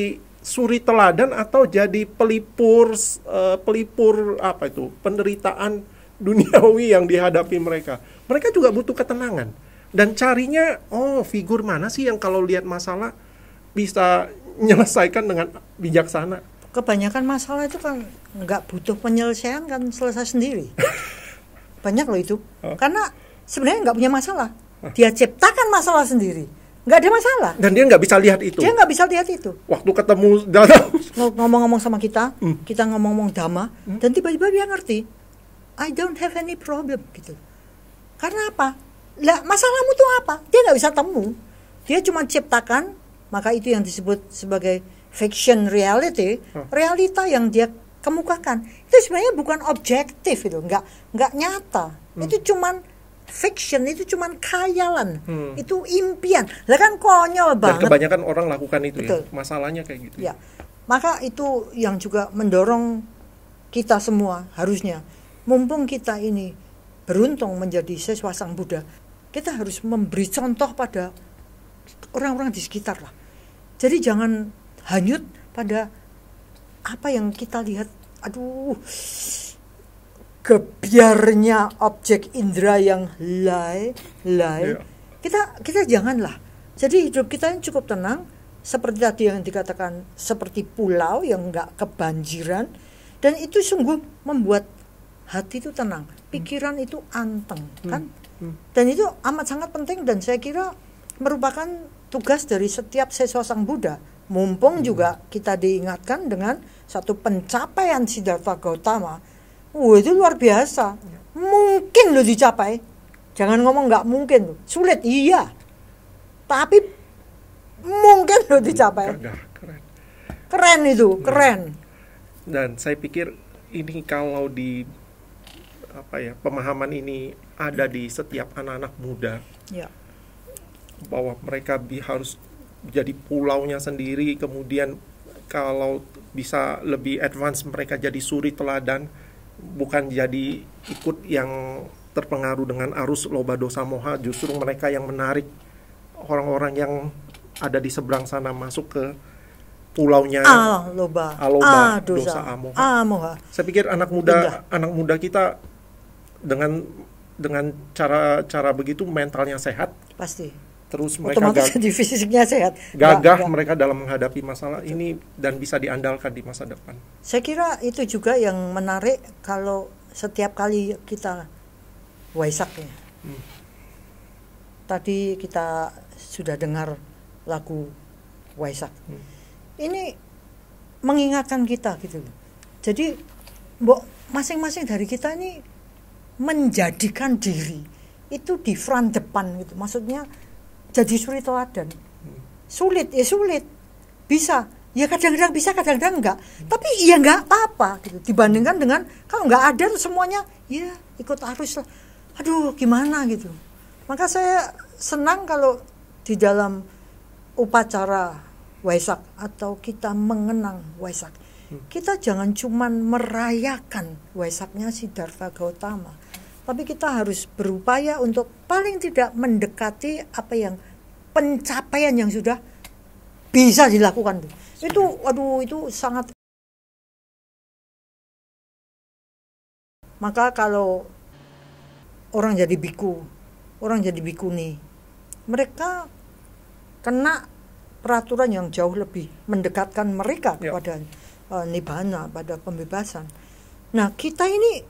suri teladan atau jadi pelipur apa itu, penderitaan duniawi yang dihadapi mereka. Mereka juga butuh ketenangan dan carinya figur mana sih yang kalau lihat masalah bisa menyelesaikan dengan bijaksana. Kebanyakan masalah itu kan nggak butuh penyelesaian, kan selesai sendiri. Banyak loh itu. Karena sebenarnya nggak punya masalah. Dia ciptakan masalah sendiri. Nggak ada masalah. Dan dia nggak bisa lihat itu. Dia nggak bisa lihat itu. Waktu ketemu dalam ngomong-ngomong sama kita, kita ngomong-ngomong dhamma, dan tiba-tiba dia ngerti, I don't have any problem gitu. Karena apa? Lah, masalahmu tuh apa? Dia nggak bisa temu. Dia cuma ciptakan, maka itu yang disebut sebagai fiction reality, realita yang dia kemukakan. Itu sebenarnya bukan objektif, itu nggak nyata. Itu cuman fiction, itu cuman khayalan, itu impian. Lah kan konyol banget. Dan kebanyakan orang lakukan itu. Betul. Ya. Masalahnya kayak gitu. Ya. Maka itu yang juga mendorong kita semua harusnya, mumpung kita ini beruntung menjadi siswa Sang Buddha, kita harus memberi contoh pada orang-orang di sekitar lah. Jadi jangan hanyut pada apa yang kita lihat. Aduh, gebiarnya objek indera yang lay. Kita janganlah. Jadi hidup kita ini cukup tenang, seperti tadi yang dikatakan, seperti pulau yang nggak kebanjiran, dan itu sungguh membuat hati itu tenang, pikiran itu anteng, kan? Dan itu amat sangat penting, dan saya kira merupakan tugas dari setiap siswa Sang Buddha. Mumpung juga kita diingatkan dengan satu pencapaian Siddhartha Gautama. Itu luar biasa. Mungkin lo dicapai. Jangan ngomong nggak mungkin. Sulit, iya. Tapi mungkin lo dicapai. Keren itu, keren. Dan saya pikir ini kalau pemahaman ini ada di setiap anak-anak muda. Ya. Bahwa mereka harus jadi pulaunya sendiri, kemudian kalau bisa lebih advance mereka jadi suri teladan, bukan jadi ikut yang terpengaruh dengan arus loba dosa moha. Justru mereka yang menarik orang-orang yang ada di seberang sana masuk ke pulaunya loba dosa moha. Saya pikir anak muda kita dengan cara begitu mentalnya sehat, pasti. Terus mereka jadi fisiknya sehat, gagah mereka dalam menghadapi masalah ini dan bisa diandalkan di masa depan. Saya kira itu juga yang menarik kalau setiap kali kita Waisak ya. Tadi kita sudah dengar lagu Waisak. Ini mengingatkan kita gitu. Jadi masing-masing dari kita ini menjadikan diri itu di front depan gitu. Maksudnya jadi suri teladan. Sulit, bisa. Ya kadang-kadang bisa, kadang-kadang enggak. Tapi ya enggak apa-apa gitu. Dibandingkan dengan kalau enggak ada semuanya, ya ikut arus lah. Aduh, gimana gitu. Maka saya senang kalau di dalam upacara Waisak atau kita mengenang Waisak, kita jangan cuma merayakan Waisaknya Siddhartha Gautama, tapi kita harus berupaya untuk paling tidak mendekati apa yang pencapaian yang sudah bisa dilakukan. Itu sangat. Maka kalau orang jadi biku, orang jadi bikuni, mereka kena peraturan yang jauh lebih mendekatkan mereka kepada nibbana, pada pembebasan. Nah, kita ini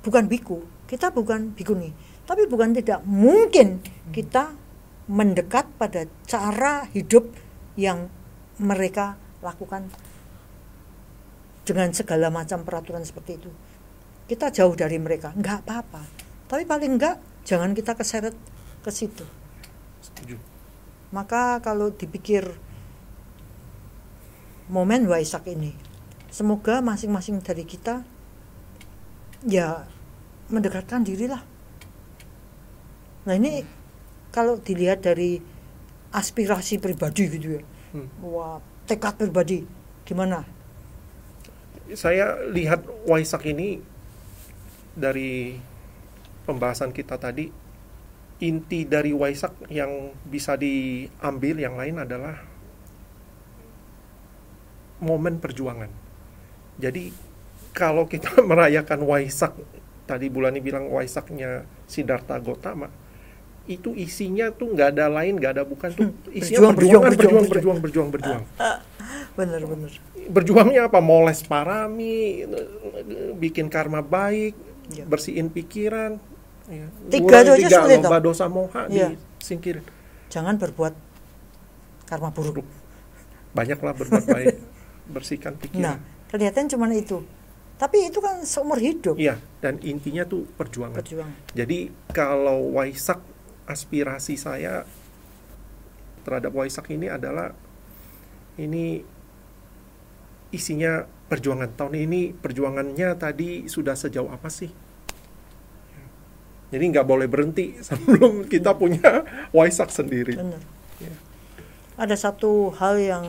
bukan biku, kita bukan bikuni, tapi bukan tidak mungkin kita mendekat pada cara hidup yang mereka lakukan dengan segala macam peraturan seperti itu. Kita jauh dari mereka, enggak apa-apa. Tapi paling enggak jangan kita keseret ke situ. Setuju. Maka kalau dipikir momen Waisak ini, semoga masing-masing dari kita ya mendekatkan dirilah. Nah ini kalau dilihat dari aspirasi pribadi gitu ya, wah tekad pribadi gimana? Saya lihat Waisak ini dari pembahasan kita tadi, inti dari Waisak yang bisa diambil yang lain adalah momen perjuangan. Jadi kalau kita merayakan Waisak, tadi Bulani bilang Waisaknya Siddhartha Gautama, itu isinya tuh nggak ada lain, nggak ada bukan tuh, isinya berjuang. Bener. Berjuangnya apa? Moles parami, bikin karma baik, bersihin pikiran, ya. 3 itu aja sulit, lomba dosa moha disingkirin. Jangan berbuat karma buruk. Banyaklah berbuat baik, bersihkan pikiran. Nah, kelihatan cuma itu. Tapi itu kan seumur hidup. Iya, dan intinya tuh perjuangan. Jadi kalau Waisak, aspirasi saya terhadap Waisak ini adalah, ini isinya perjuangan. Tahun ini perjuangannya tadi sudah sejauh apa sih? Jadi nggak boleh berhenti sebelum kita punya Waisak sendiri. Benar. Ya. Ada satu hal yang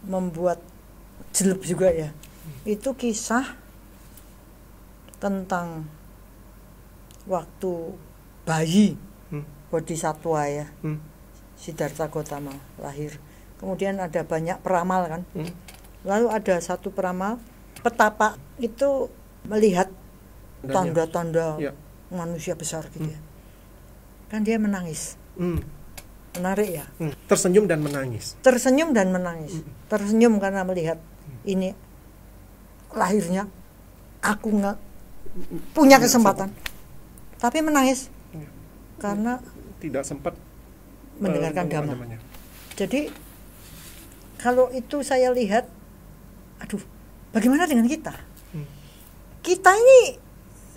membuat jelek juga ya. Itu kisah tentang waktu bayi Bodhisattva ya, Siddhartha Gautama lahir. Kemudian ada banyak peramal kan. Lalu ada satu peramal petapa itu melihat tanda-tanda manusia besar gitu ya. Kan dia menangis. Menarik ya. Tersenyum dan menangis. Tersenyum karena melihat ini lahirnya aku nggak punya kesempatan, tapi menangis karena tidak sempat mendengarkan dhamma. Jadi kalau itu saya lihat, aduh, bagaimana dengan kita? Kita ini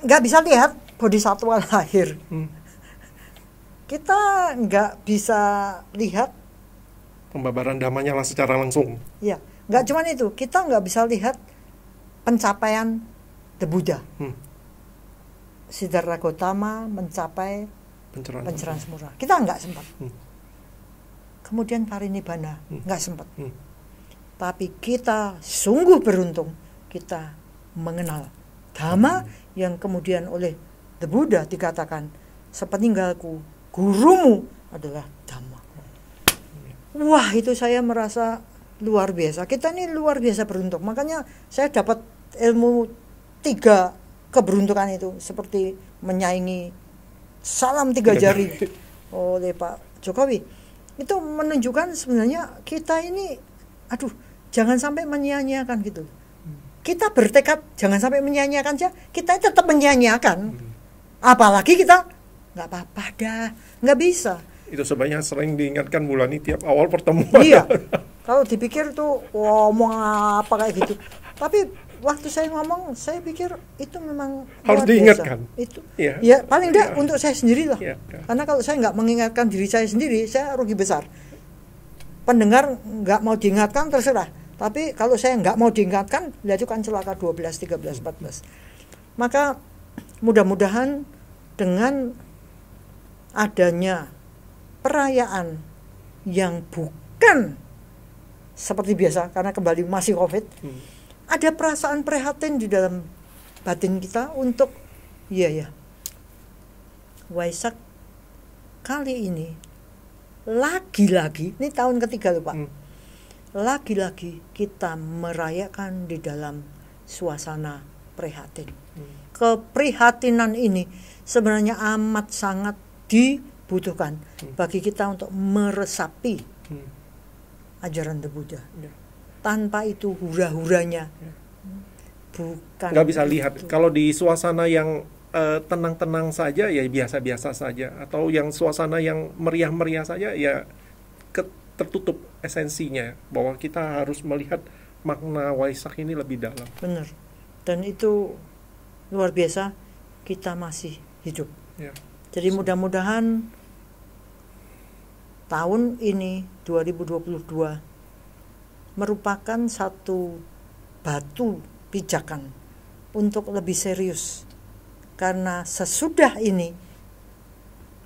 nggak bisa lihat bodhisattva lahir. Kita nggak bisa lihat pembabaran dhammanya lah secara langsung. Ya, nggak cuma itu, kita nggak bisa lihat pencapaian The Buddha. Siddhartha Gautama mencapai pencerahan sempurna. Kita nggak sempat. Kemudian parinibbana nggak sempat. Tapi kita sungguh beruntung, kita mengenal dhamma yang kemudian oleh The Buddha dikatakan, sepeninggalku gurumu adalah dhamma. Wah, itu saya merasa luar biasa. Kita ini luar biasa beruntung. Makanya saya dapat ilmu 3 keberuntungan itu, seperti menyaingi salam 3 jari oleh Pak Jokowi. Itu menunjukkan sebenarnya kita ini, aduh, jangan sampai menyia-nyiakan gitu. Kita bertekad jangan sampai menyia-nyiakan aja, kita tetap menyia-nyiakan. Apalagi kita nggak apa-apa dah, nggak bisa. Itu sebenarnya sering diingatkan Bulani tiap awal pertemuan. Iya. Kalau dipikir tuh ngomong apa kayak gitu. Tapi waktu saya ngomong, saya pikir itu memang harus diingatkan. Itu ya paling enggak untuk saya sendiri lah. Ya. Karena kalau saya nggak mengingatkan diri saya sendiri, saya rugi besar. Pendengar nggak mau diingatkan terserah. Tapi kalau saya nggak mau diingatkan, itu kan celaka 12, 13, 14. Maka mudah-mudahan dengan adanya perayaan yang bukan seperti biasa, karena kembali masih COVID, ada perasaan prihatin di dalam batin kita untuk Waisak kali ini lagi-lagi, ini tahun ketiga loh Pak, lagi-lagi kita merayakan di dalam suasana prihatin. Keprihatinan ini sebenarnya amat sangat dibutuhkan bagi kita untuk meresapi ajaran The Buddha. Tanpa itu hura-huranya bukan. Nggak bisa lihat. Kalau di suasana yang tenang-tenang saja ya biasa-biasa saja, atau yang suasana yang meriah-meriah saja ya tertutup esensinya, bahwa kita harus melihat makna Waisak ini lebih dalam. Benar. Dan itu luar biasa, kita masih hidup. Jadi mudah-mudahan tahun ini 2022 merupakan satu batu pijakan untuk lebih serius, karena sesudah ini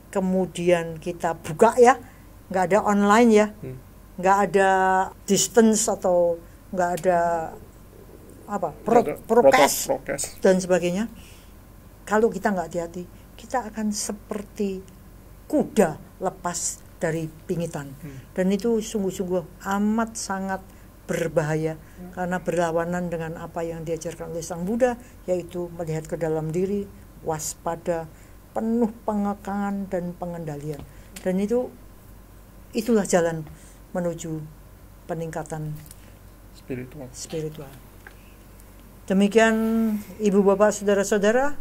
kemudian kita buka ya, nggak ada online ya, nggak ada distance atau nggak ada prokes dan sebagainya. Kalau kita nggak hati-hati, kita akan seperti kuda lepas dari pingitan. Dan itu sungguh-sungguh amat sangat berbahaya karena berlawanan dengan apa yang diajarkan oleh Sang Buddha, yaitu melihat ke dalam diri, waspada, penuh pengekangan dan pengendalian. Dan itulah jalan menuju peningkatan spiritual. Demikian Ibu Bapak Saudara-saudara,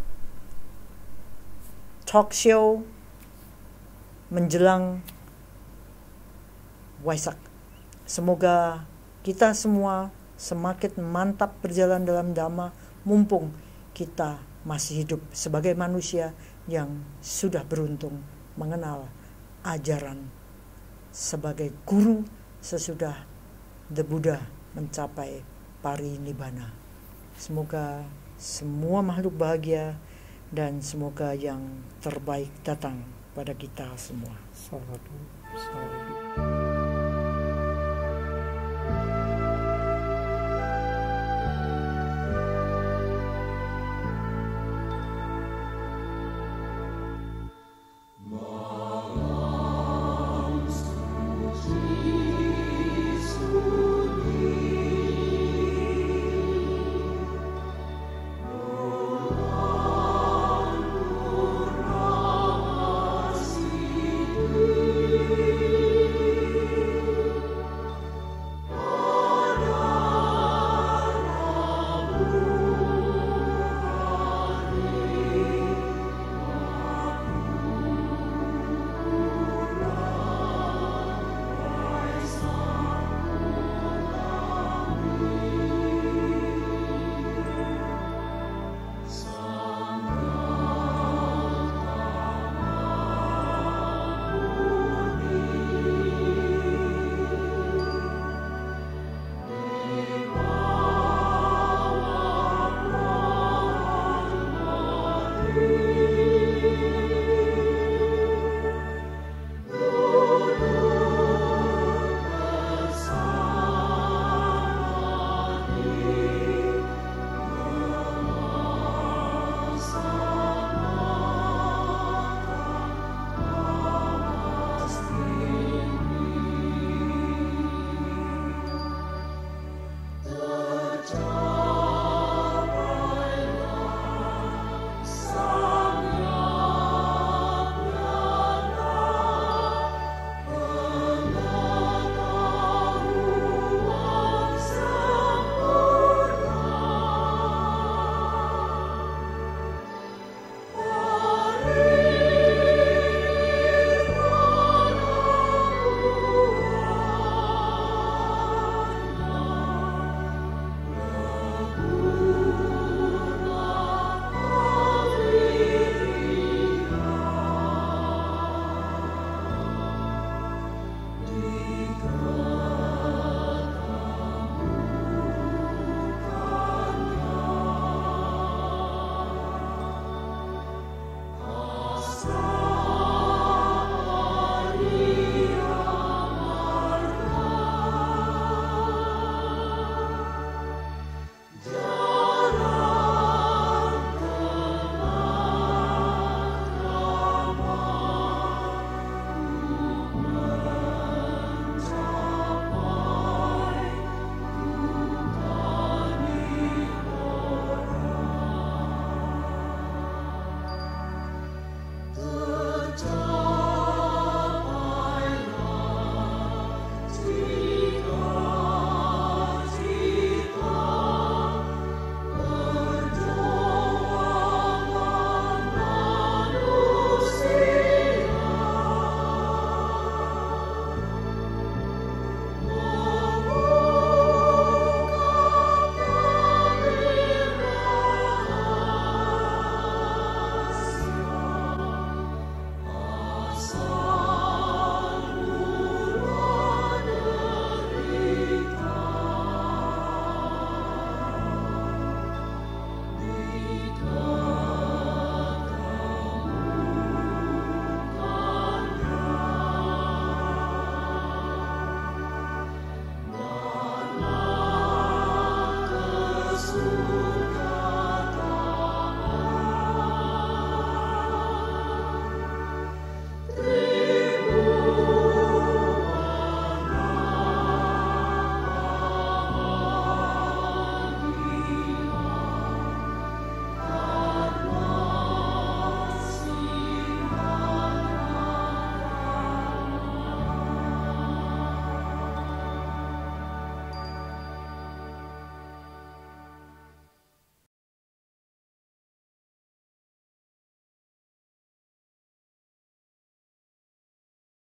talk show menjelang Waisak. Semoga kita semua semakin mantap berjalan dalam Dhamma, mumpung kita masih hidup sebagai manusia yang sudah beruntung mengenal ajaran sebagai guru sesudah The Buddha mencapai parinibbana. Semoga semua makhluk bahagia dan semoga yang terbaik datang pada kita semua. Sadhu, sadhu.